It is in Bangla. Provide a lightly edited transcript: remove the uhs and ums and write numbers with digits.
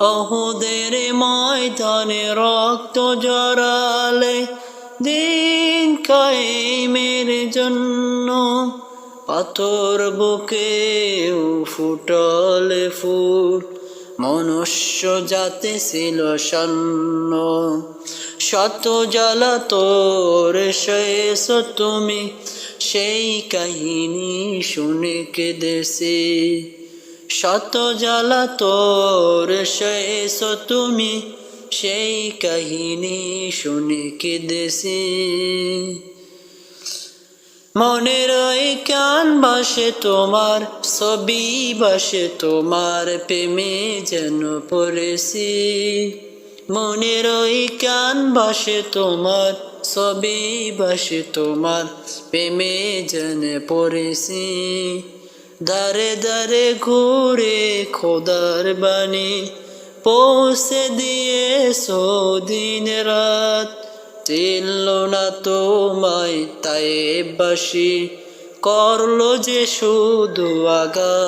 ওহুদের ময়দানে রক্ত জড়ালে দিন কায়েমের জন্য পাথর বুকেও ফুটলে ফুল মনুষ্য জাতি ছিল শূন্য শত জ্বালা তোর শেষ তুমি সেই কাহিনী শুনে কেঁদেছি শত জ্বালা তোর শেষ তুমি সেই কাহিনী শুনে কেঁদেছি মনের ওই কান বাসে তোমার ছবি বাসে তোমার প্রেমে যেন পড়েছি মনের ওই কান বাসে তোমার ছবি বাসে তোমার প্রেমে যেন পড়েছি দারে দারে ঘুরে খোদার বাণী পৌঁছে দিয়েছো দিন রাত চিনল না তোমায় তায়েববাসী করলো যে শুধু আঘাত।